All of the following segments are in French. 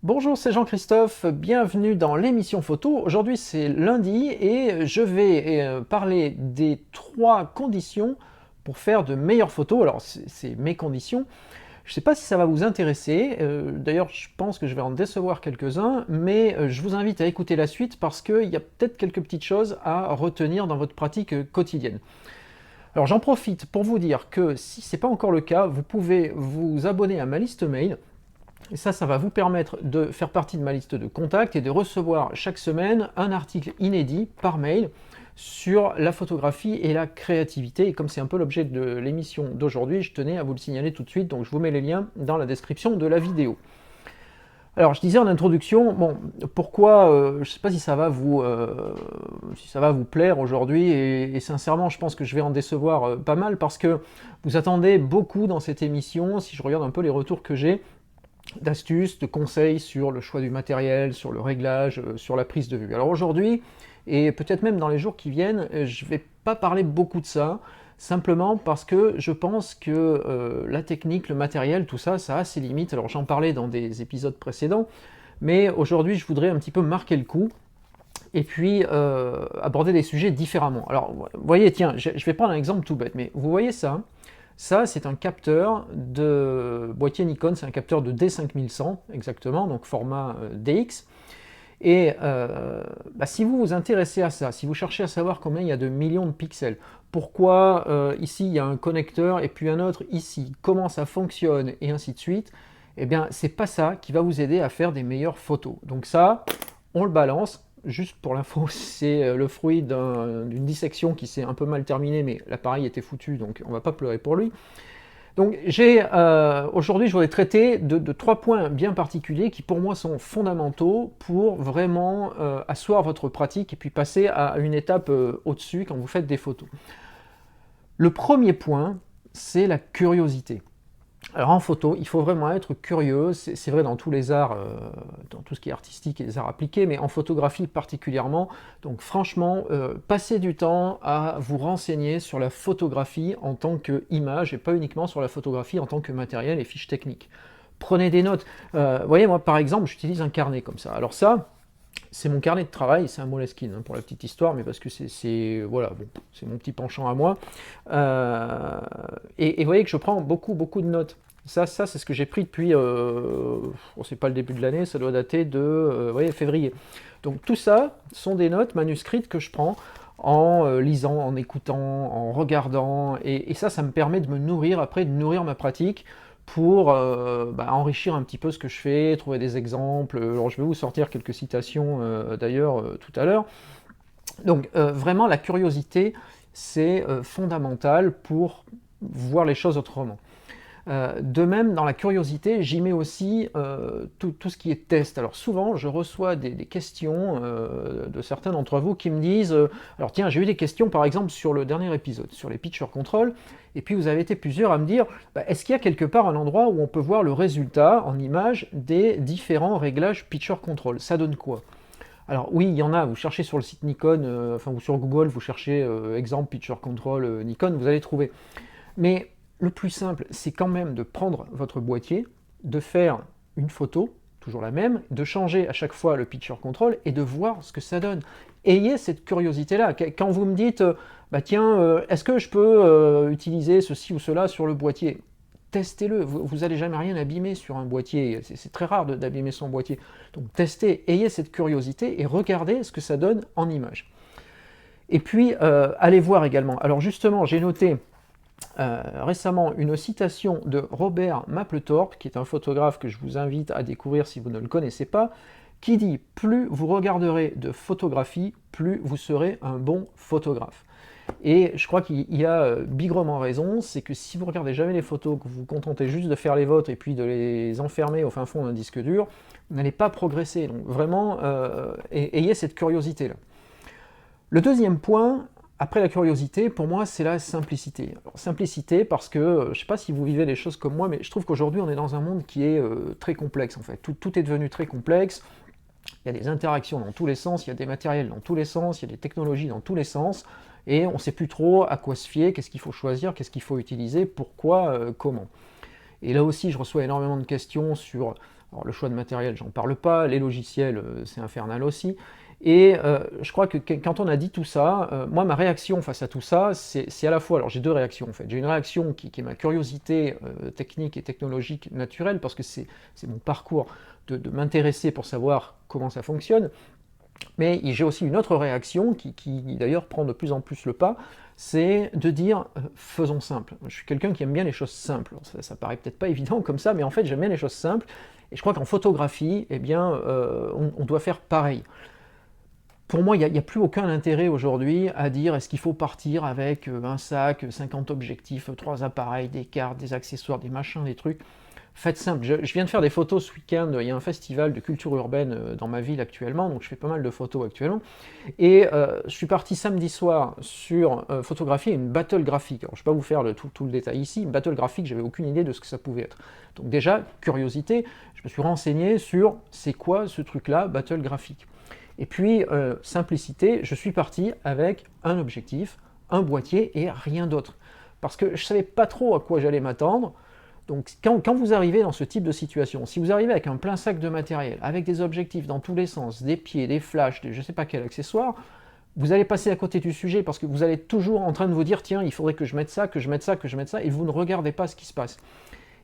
Bonjour, c'est Jean-Christophe, bienvenue dans l'émission photo. Aujourd'hui c'est lundi et je vais parler des 3 conditions pour faire de meilleures photos. Alors c'est mes conditions. Je ne sais pas si ça va vous intéresser, d'ailleurs je pense que je vais en décevoir quelques-uns, mais je vous invite à écouter la suite parce qu'il y a peut-être quelques petites choses à retenir dans votre pratique quotidienne. Alors j'en profite pour vous dire que si ce n'est pas encore le cas, vous pouvez vous abonner à ma liste mail. Et ça va vous permettre de faire partie de ma liste de contacts et de recevoir chaque semaine un article inédit par mail sur la photographie et la créativité. Et comme c'est un peu l'objet de l'émission d'aujourd'hui, je tenais à vous le signaler tout de suite, donc je vous mets les liens dans la description de la vidéo. Alors, je disais en introduction, bon, pourquoi, je ne sais pas si ça va vous plaire aujourd'hui, et sincèrement, je pense que je vais en décevoir pas mal, parce que vous attendez beaucoup dans cette émission, si je regarde un peu les retours que j'ai, d'astuces, de conseils sur le choix du matériel, sur le réglage, sur la prise de vue. Alors aujourd'hui, et peut-être même dans les jours qui viennent, je ne vais pas parler beaucoup de ça, simplement parce que je pense que la technique, le matériel, tout ça, ça a ses limites. Alors j'en parlais dans des épisodes précédents, mais aujourd'hui je voudrais un petit peu marquer le coup et puis aborder des sujets différemment. Alors vous voyez, tiens, je vais prendre un exemple tout bête, mais vous voyez ça? Ça, c'est un capteur de boîtier Nikon, c'est un capteur de D5100 exactement, donc format DX. Et si vous vous intéressez à ça, si vous cherchez à savoir combien il y a de millions de pixels, pourquoi ici il y a un connecteur et puis un autre ici, comment ça fonctionne et ainsi de suite, eh bien c'est pas ça qui va vous aider à faire des meilleures photos. Donc ça, on le balance. Juste pour l'info, c'est le fruit d'une dissection qui s'est un peu mal terminée, mais l'appareil était foutu, donc on va pas pleurer pour lui. Donc aujourd'hui, je voudrais traiter de 3 points bien particuliers qui pour moi sont fondamentaux pour vraiment asseoir votre pratique et puis passer à une étape au-dessus quand vous faites des photos. Le premier point, c'est la curiosité. Alors en photo, il faut vraiment être curieux, c'est vrai dans tous les arts, dans tout ce qui est artistique et les arts appliqués, mais en photographie particulièrement. Donc franchement, passez du temps à vous renseigner sur la photographie en tant qu'image et pas uniquement sur la photographie en tant que matériel et fiche technique. Prenez des notes. Vous voyez, moi par exemple, j'utilise un carnet comme ça. Alors ça, c'est mon carnet de travail, c'est un Moleskine pour la petite histoire, mais parce que voilà, bon, c'est mon petit penchant à moi. Et vous voyez que je prends beaucoup de notes. Ça c'est ce que j'ai pris depuis, c'est pas le début de l'année, ça doit dater de voyez, février. Donc tout ça sont des notes manuscrites que je prends en lisant, en écoutant, en regardant, et ça me permet de me nourrir, après de nourrir ma pratique, pour enrichir un petit peu ce que je fais, trouver des exemples. Alors je vais vous sortir quelques citations d'ailleurs tout à l'heure. Donc vraiment la curiosité c'est fondamental pour voir les choses autrement. De même, dans la curiosité, j'y mets aussi tout ce qui est test. Alors souvent, je reçois des questions de certains d'entre vous qui me disent alors tiens, j'ai eu des questions par exemple sur le dernier épisode, sur les picture control, et puis vous avez été plusieurs à me dire est-ce qu'il y a quelque part un endroit où on peut voir le résultat en image des différents réglages picture control? Ça donne quoi? Alors oui, il y en a, vous cherchez sur le site Nikon, ou sur Google, vous cherchez exemple picture control Nikon, vous allez trouver. Mais le plus simple, c'est quand même de prendre votre boîtier, de faire une photo, toujours la même, de changer à chaque fois le picture control et de voir ce que ça donne. Ayez cette curiosité-là. Quand vous me dites, est-ce que je peux utiliser ceci ou cela sur le boîtier? Testez-le, vous n'allez jamais rien abîmer sur un boîtier, c'est très rare d'abîmer son boîtier. Donc testez, ayez cette curiosité et regardez ce que ça donne en image. Et puis, allez voir également. Alors justement, j'ai noté récemment une citation de Robert Mapplethorpe, qui est un photographe que je vous invite à découvrir si vous ne le connaissez pas, qui dit « Plus vous regarderez de photographie, plus vous serez un bon photographe ». Et je crois qu'il y a bigrement raison, c'est que si vous regardez jamais les photos, que vous vous contentez juste de faire les vôtres et puis de les enfermer au fin fond d'un disque dur, vous n'allez pas progresser. Donc vraiment, ayez cette curiosité-là. Le deuxième point, après la curiosité, pour moi, c'est la simplicité. Alors, simplicité parce que, je ne sais pas si vous vivez les choses comme moi, mais je trouve qu'aujourd'hui, on est dans un monde qui est très complexe, en fait. Tout est devenu très complexe. Il y a des interactions dans tous les sens, il y a des matériels dans tous les sens, il y a des technologies dans tous les sens, et on ne sait plus trop à quoi se fier, qu'est-ce qu'il faut choisir, qu'est-ce qu'il faut utiliser, pourquoi, comment. Et là aussi, je reçois énormément de questions sur Alors le choix de matériel, j'en parle pas, les logiciels, c'est infernal aussi. Et je crois que quand on a dit tout ça, moi ma réaction face à tout ça, c'est à la fois, alors j'ai deux réactions en fait. J'ai une réaction qui est ma curiosité technique et technologique naturelle, parce que c'est mon parcours de m'intéresser pour savoir comment ça fonctionne. Mais j'ai aussi une autre réaction qui d'ailleurs prend de plus en plus le pas, c'est de dire faisons simple. Je suis quelqu'un qui aime bien les choses simples. Ça paraît peut-être pas évident comme ça, mais en fait j'aime bien les choses simples. Et je crois qu'en photographie, eh bien, on doit faire pareil. Pour moi, il n'y a plus aucun intérêt aujourd'hui à dire est-ce qu'il faut partir avec un sac, 50 objectifs, 3 appareils, des cartes, des accessoires, des machins, des trucs. Faites simple. Je viens de faire des photos ce week-end. Il y a un festival de culture urbaine dans ma ville actuellement, donc je fais pas mal de photos actuellement. Et je suis parti samedi soir sur photographier une battle graphique. Alors, je ne vais pas vous faire tout le détail ici. Une battle graphique, j'avais aucune idée de ce que ça pouvait être. Donc déjà, curiosité, je me suis renseigné sur c'est quoi ce truc-là, battle graphique. Et puis, simplicité, je suis parti avec un objectif, un boîtier et rien d'autre. Parce que je ne savais pas trop à quoi j'allais m'attendre. Donc quand vous arrivez dans ce type de situation, si vous arrivez avec un plein sac de matériel, avec des objectifs dans tous les sens, des pieds, des flashs, je ne sais pas quel accessoire, vous allez passer à côté du sujet parce que vous allez toujours en train de vous dire tiens, il faudrait que je mette ça, que je mette ça, que je mette ça, et vous ne regardez pas ce qui se passe.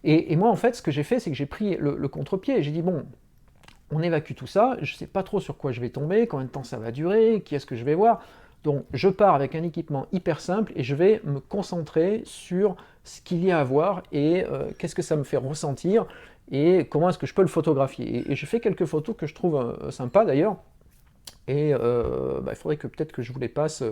Et moi en fait, ce que j'ai fait, c'est que j'ai pris le contre-pied et j'ai dit bon, on évacue tout ça, je ne sais pas trop sur quoi je vais tomber, combien de temps ça va durer, qui est-ce que je vais voir. Donc je pars avec un équipement hyper simple et je vais me concentrer sur ce qu'il y a à voir et qu'est-ce que ça me fait ressentir et comment est-ce que je peux le photographier. Et je fais quelques photos que je trouve sympas d'ailleurs. Et il faudrait que peut-être que je vous les passe.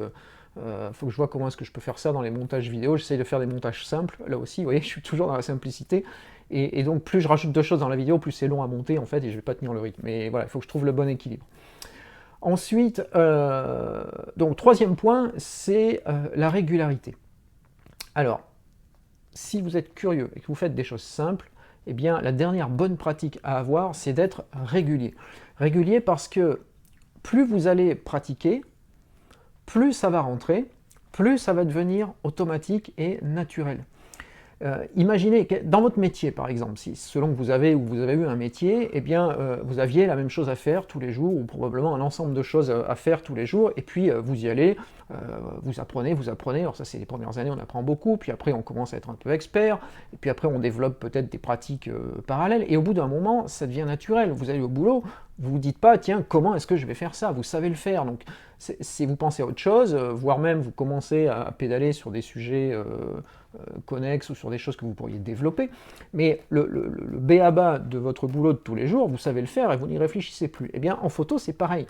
Faut que je vois comment est-ce que je peux faire ça dans les montages vidéo. J'essaye de faire des montages simples, là aussi, vous voyez, je suis toujours dans la simplicité. Et donc plus je rajoute de choses dans la vidéo, plus c'est long à monter en fait, et je vais pas tenir le rythme. Mais voilà, il faut que je trouve le bon équilibre. Ensuite, donc troisième point, c'est la régularité. Alors, si vous êtes curieux et que vous faites des choses simples, eh bien la dernière bonne pratique à avoir, c'est d'être régulier. Régulier parce que plus vous allez pratiquer, plus ça va rentrer, plus ça va devenir automatique et naturel. Imaginez, dans votre métier par exemple, si selon que vous avez ou vous avez eu un métier, eh bien vous aviez la même chose à faire tous les jours, ou probablement un ensemble de choses à faire tous les jours, et puis vous y allez, vous apprenez, alors ça c'est les premières années, on apprend beaucoup, puis après on commence à être un peu expert, et puis après on développe peut-être des pratiques parallèles, et au bout d'un moment, ça devient naturel, vous allez au boulot, vous vous dites pas, tiens, comment est-ce que je vais faire ça? Vous savez le faire, donc si vous pensez à autre chose, voire même vous commencez à pédaler sur des sujets connexes ou sur des choses que vous pourriez développer, mais le b.a.-ba de votre boulot de tous les jours, vous savez le faire et vous n'y réfléchissez plus. Eh bien, en photo, c'est pareil.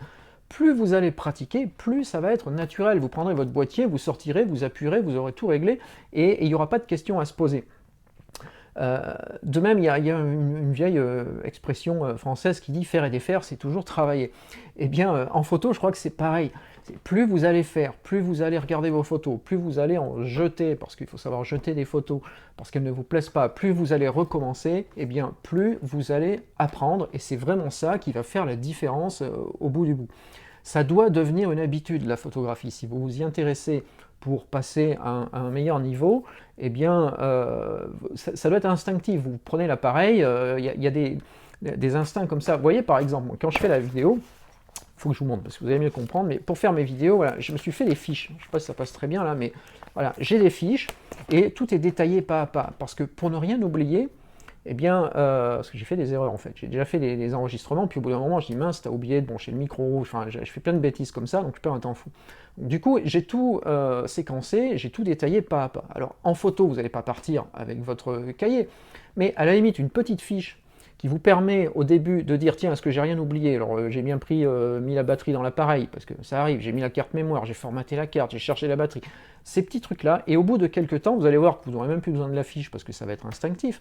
Plus vous allez pratiquer, plus ça va être naturel. Vous prendrez votre boîtier, vous sortirez, vous appuierez, vous aurez tout réglé, et il n'y aura pas de questions à se poser. De même, il y a une vieille expression française qui dit « faire et défaire, c'est toujours travailler ». Eh bien, en photo, je crois que c'est pareil. Plus vous allez faire, plus vous allez regarder vos photos, plus vous allez en jeter, parce qu'il faut savoir jeter des photos, parce qu'elles ne vous plaisent pas, plus vous allez recommencer, eh bien, plus vous allez apprendre, et c'est vraiment ça qui va faire la différence au bout du bout. Ça doit devenir une habitude, la photographie. Si vous vous y intéressez pour passer à un meilleur niveau, eh bien, ça doit être instinctif. Vous prenez l'appareil, il y a des instincts comme ça. Vous voyez, par exemple, quand je fais la vidéo, il faut que je vous montre, parce que vous allez mieux comprendre, mais pour faire mes vidéos, voilà, je me suis fait des fiches. Je ne sais pas si ça passe très bien là, mais voilà, j'ai des fiches, et tout est détaillé pas à pas, parce que pour ne rien oublier, eh bien, parce que j'ai fait des erreurs en fait, j'ai déjà fait des enregistrements, puis au bout d'un moment je dis mince, t'as oublié de brancher le micro, enfin je fais plein de bêtises comme ça, donc je perds un temps fou. Donc, du coup, j'ai tout séquencé, j'ai tout détaillé pas à pas. Alors en photo, vous n'allez pas partir avec votre cahier, mais à la limite, une petite fiche qui vous permet au début de dire tiens, est-ce que j'ai rien oublié? Alors j'ai bien mis la batterie dans l'appareil, parce que ça arrive, j'ai mis la carte mémoire, j'ai formaté la carte, j'ai cherché la batterie, ces petits trucs-là, et au bout de quelques temps, vous allez voir que vous n'aurez même plus besoin de la fiche, parce que ça va être instinctif.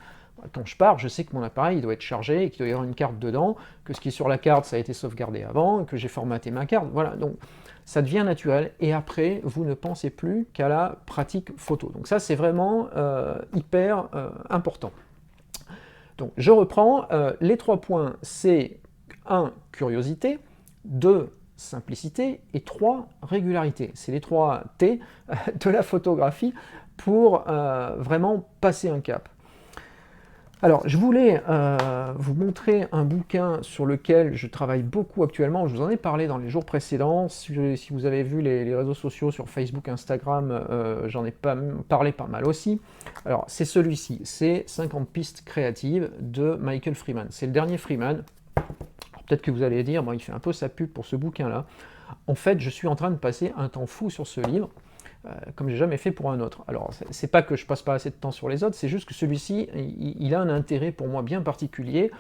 Quand je pars, je sais que mon appareil doit être chargé, et qu'il doit y avoir une carte dedans, que ce qui est sur la carte, ça a été sauvegardé avant, que j'ai formaté ma carte, voilà, donc ça devient naturel, et après, vous ne pensez plus qu'à la pratique photo. Donc ça, c'est vraiment hyper important. Donc je reprends, les 3 points, c'est 1, curiosité, 2, simplicité, et 3, régularité. C'est les 3 T de la photographie pour vraiment passer un cap. Alors, je voulais vous montrer un bouquin sur lequel je travaille beaucoup actuellement. Je vous en ai parlé dans les jours précédents. Si vous avez vu les réseaux sociaux sur Facebook, Instagram, j'en ai parlé pas mal aussi. Alors, c'est celui-ci, c'est 50 pistes créatives de Michael Freeman. C'est le dernier Freeman. Peut-être que vous allez dire, bon, il fait un peu sa pub pour ce bouquin-là. En fait, je suis en train de passer un temps fou sur ce livre, comme j'ai jamais fait pour un autre. Alors, c'est pas que je passe pas assez de temps sur les autres, c'est juste que celui-ci, il a un intérêt pour moi bien particulier,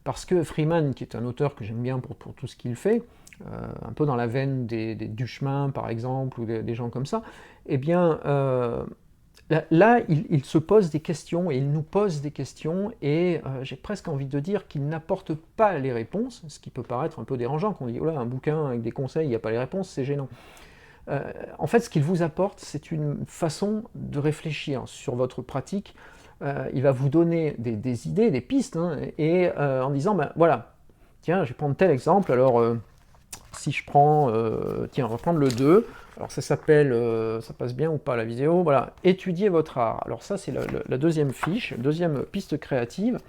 parce que Freeman, qui est un auteur que j'aime bien pour tout ce qu'il fait, un peu dans la veine des Duchemin, par exemple, ou des gens comme ça, eh bien, là, il se pose des questions, et il nous pose des questions, et j'ai presque envie de dire qu'il n'apporte pas les réponses, ce qui peut paraître un peu dérangeant, qu'on dit, oh là, un bouquin avec des conseils, il n'y a pas les réponses, c'est gênant. En fait, ce qu'il vous apporte, c'est une façon de réfléchir sur votre pratique. Il va vous donner des idées, des pistes, hein, et en disant, ben voilà, tiens, je vais prendre tel exemple, alors si je prends, tiens, on va prendre le 2, alors ça s'appelle, ça passe bien ou pas la vidéo, voilà, étudier votre art. Alors ça, c'est la deuxième fiche, deuxième piste créative.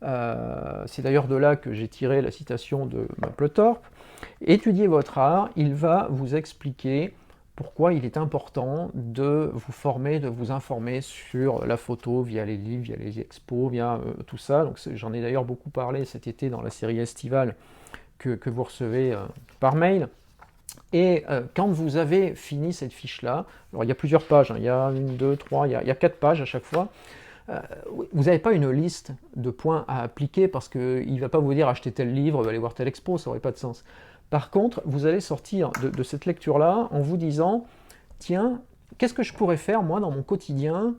C'est d'ailleurs de là que j'ai tiré la citation de Mapplethorpe. Étudier votre art, il va vous expliquer pourquoi il est important de vous former, de vous informer sur la photo via les livres, via les expos, via tout ça. Donc j'en ai d'ailleurs beaucoup parlé cet été dans la série estivale que vous recevez par mail. Et quand vous avez fini cette fiche-là, alors il y a plusieurs pages, hein, il y a une, deux, trois, il y a 4 pages à chaque fois, vous n'avez pas une liste de points à appliquer parce qu'il ne va pas vous dire achetez tel livre, allez voir tel expo, ça n'aurait pas de sens. Par contre, vous allez sortir de cette lecture-là en vous disant tiens, qu'est-ce que je pourrais faire moi dans mon quotidien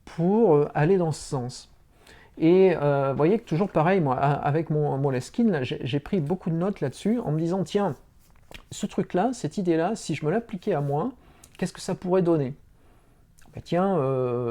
pour aller dans ce sens. Et vous voyez que toujours pareil, moi, avec mon Moleskine, j'ai pris beaucoup de notes là-dessus en me disant tiens, ce truc-là, cette idée-là, si je me l'appliquais à moi, qu'est-ce que ça pourrait donner? Bah, tiens,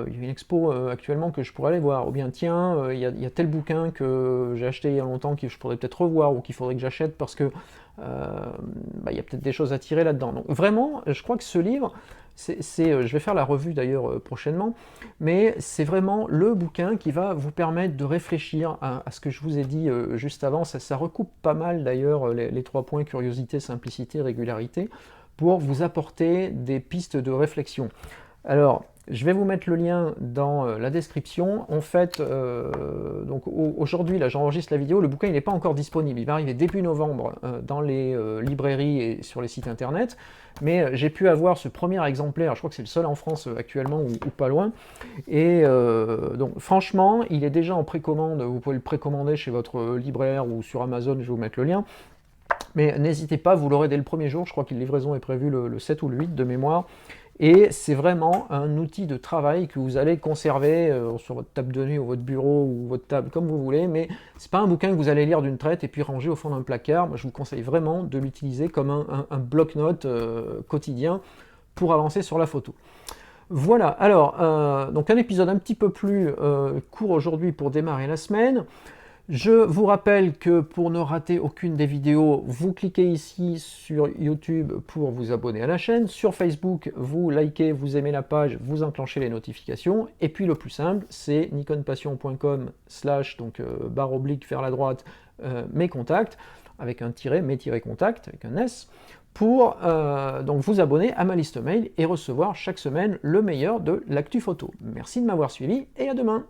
il y a une expo actuellement que je pourrais aller voir, ou bien tiens, il y a tel bouquin que j'ai acheté il y a longtemps que je pourrais peut-être revoir, ou qu'il faudrait que j'achète parce que il y a peut-être des choses à tirer là-dedans. Donc vraiment, je crois que ce livre, je vais faire la revue d'ailleurs prochainement, mais c'est vraiment le bouquin qui va vous permettre de réfléchir à ce que je vous ai dit juste avant. Ça recoupe pas mal d'ailleurs les 3 points, curiosité, simplicité, régularité, pour vous apporter des pistes de réflexion. Alors, je vais vous mettre le lien dans la description. En fait, donc aujourd'hui, là, j'enregistre la vidéo. Le bouquin, il n'est pas encore disponible. Il va arriver début novembre dans les librairies et sur les sites internet. Mais j'ai pu avoir ce premier exemplaire. Je crois que c'est le seul en France actuellement ou pas loin. Et donc, franchement, il est déjà en précommande. Vous pouvez le précommander chez votre libraire ou sur Amazon. Je vais vous mettre le lien. Mais n'hésitez pas, vous l'aurez dès le premier jour. Je crois que la livraison est prévue le 7 ou le 8 de mémoire. Et c'est vraiment un outil de travail que vous allez conserver sur votre table de nuit ou votre bureau ou votre table comme vous voulez, mais c'est pas un bouquin que vous allez lire d'une traite et puis ranger au fond d'un placard. Moi, je vous conseille vraiment de l'utiliser comme un bloc-notes quotidien pour avancer sur la photo. Voilà, alors, donc un épisode un petit peu plus court aujourd'hui pour démarrer la semaine. Je vous rappelle que pour ne rater aucune des vidéos, vous cliquez ici sur YouTube pour vous abonner à la chaîne. Sur Facebook, vous likez, vous aimez la page, vous enclenchez les notifications. Et puis le plus simple, c'est nikonpassion.com/ donc barre oblique vers la droite, mes contacts, avec un tiret, mes-contacts, avec un S, pour donc vous abonner à ma liste mail et recevoir chaque semaine le meilleur de l'actu photo. Merci de m'avoir suivi et à demain.